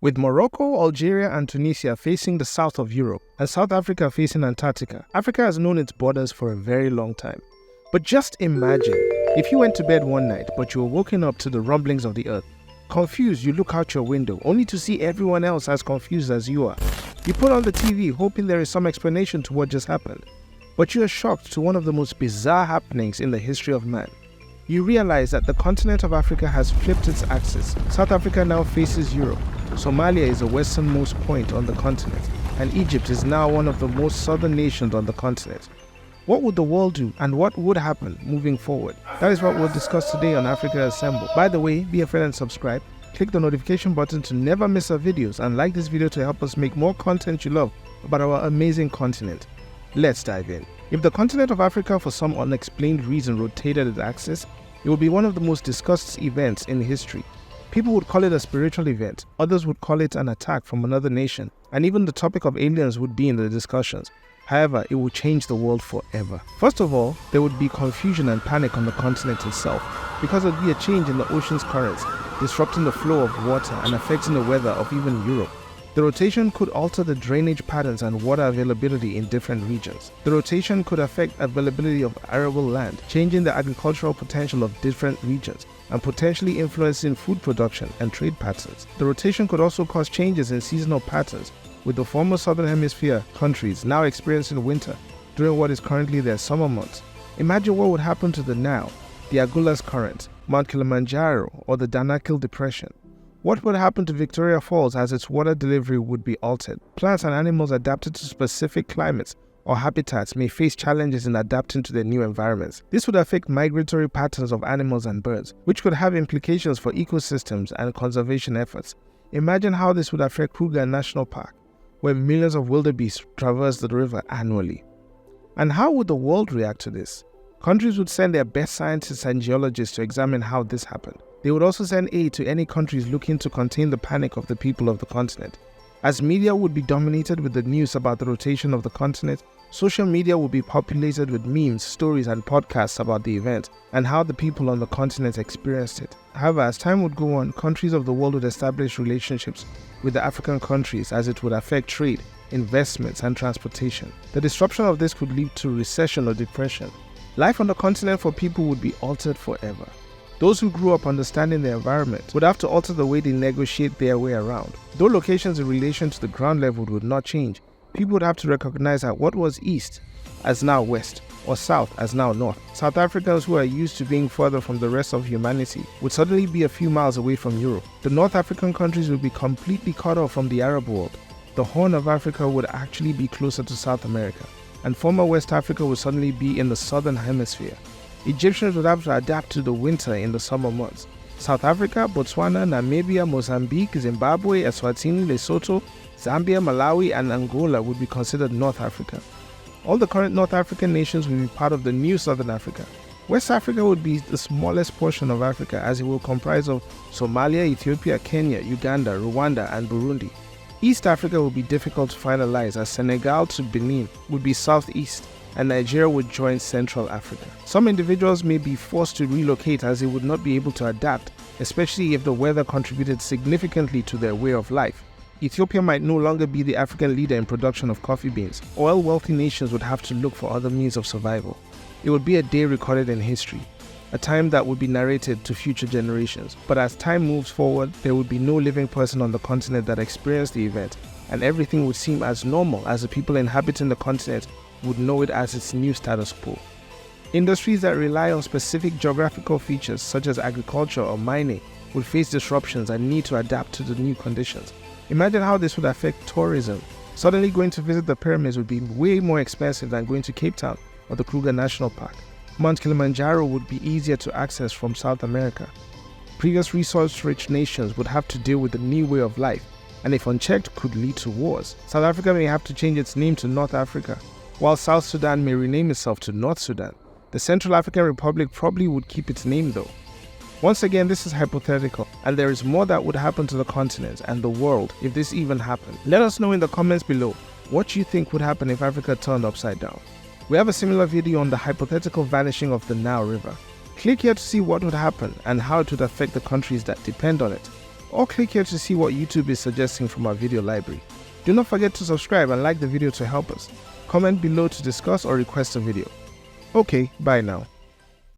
With Morocco, Algeria and Tunisia facing the south of Europe and South Africa facing Antarctica, Africa has known its borders for a very long time. But just imagine, if you went to bed one night but you were woken up to the rumblings of the earth. Confused, you look out your window only to see everyone else as confused as you are. You put on the TV hoping there is some explanation to what just happened. But you are shocked to one of the most bizarre happenings in the history of man. You realize that the continent of Africa has flipped its axis. South Africa now faces Europe. Somalia is the westernmost point on the continent, and Egypt is now one of the most southern nations on the continent. What would the world do, and what would happen moving forward? That is what we'll discuss today on Africa Assemble. By the way, be a friend and subscribe. Click the notification button to never miss our videos, and like this video to help us make more content you love about our amazing continent. Let's dive in. If the continent of Africa for some unexplained reason rotated its axis, it would be one of the most discussed events in history. People would call it a spiritual event, others would call it an attack from another nation, and even the topic of aliens would be in the discussions. However, it would change the world forever. First of all, there would be confusion and panic on the continent itself, because there would be a change in the ocean's currents, disrupting the flow of water and affecting the weather of even Europe. The rotation could alter the drainage patterns and water availability in different regions. The rotation could affect availability of arable land, changing the agricultural potential of different regions, and potentially influencing food production and trade patterns. The rotation could also cause changes in seasonal patterns, with the former Southern Hemisphere countries now experiencing winter during what is currently their summer months. Imagine what would happen to the Nile, the Agulhas Current, Mount Kilimanjaro, or the Danakil Depression. What would happen to Victoria Falls as its water delivery would be altered? Plants and animals adapted to specific climates or habitats may face challenges in adapting to their new environments. This would affect migratory patterns of animals and birds, which could have implications for ecosystems and conservation efforts. Imagine how this would affect Kruger National Park, where millions of wildebeest traverse the river annually. And how would the world react to this? Countries would send their best scientists and geologists to examine how this happened. They would also send aid to any countries looking to contain the panic of the people of the continent. As media would be dominated with the news about the rotation of the continent, social media would be populated with memes, stories, and podcasts about the event and how the people on the continent experienced it. However, as time would go on, countries of the world would establish relationships with the African countries as it would affect trade, investments, and transportation. The disruption of this could lead to recession or depression. Life on the continent for people would be altered forever. Those who grew up understanding the environment would have to alter the way they negotiate their way around. Though locations in relation to the ground level would not change, people would have to recognize that what was east as now west, or south as now north. South Africans who are used to being further from the rest of humanity would suddenly be a few miles away from Europe. The North African countries would be completely cut off from the Arab world. The Horn of Africa would actually be closer to South America, and former West Africa would suddenly be in the Southern Hemisphere. Egyptians would have to adapt to the winter in the summer months. South Africa, Botswana, Namibia, Mozambique, Zimbabwe, Eswatini, Lesotho, Zambia, Malawi, and Angola would be considered North Africa. All the current North African nations will be part of the new Southern Africa. West Africa would be the smallest portion of Africa, as it will comprise of Somalia, Ethiopia, Kenya, Uganda, Rwanda, and Burundi. East Africa would be difficult to finalize, as Senegal to Benin would be southeast, and Nigeria would join Central Africa. Some individuals may be forced to relocate as they would not be able to adapt, especially if the weather contributed significantly to their way of life. Ethiopia might no longer be the African leader in production of coffee beans. Oil-wealthy nations would have to look for other means of survival. It would be a day recorded in history, a time that would be narrated to future generations. But as time moves forward, there would be no living person on the continent that experienced the event, and everything would seem as normal as the people inhabiting the continent would know it as its new status quo. Industries that rely on specific geographical features such as agriculture or mining would face disruptions and need to adapt to the new conditions. Imagine how this would affect tourism. Suddenly going to visit the pyramids would be way more expensive than going to Cape Town or the Kruger National Park. Mount Kilimanjaro would be easier to access from South America. Previous resource-rich nations would have to deal with the new way of life, and if unchecked could lead to wars. South Africa may have to change its name to North Africa, while South Sudan may rename itself to North Sudan. The Central African Republic probably would keep its name though. Once again, this is hypothetical, and there is more that would happen to the continent and the world if this even happened. Let us know in the comments below what you think would happen if Africa turned upside down. We have a similar video on the hypothetical vanishing of the Nile River. Click here to see what would happen and how it would affect the countries that depend on it. or click here to see what YouTube is suggesting from our video library. Do not forget to subscribe and like the video to help us. Comment below to discuss or request a video. Okay, bye now.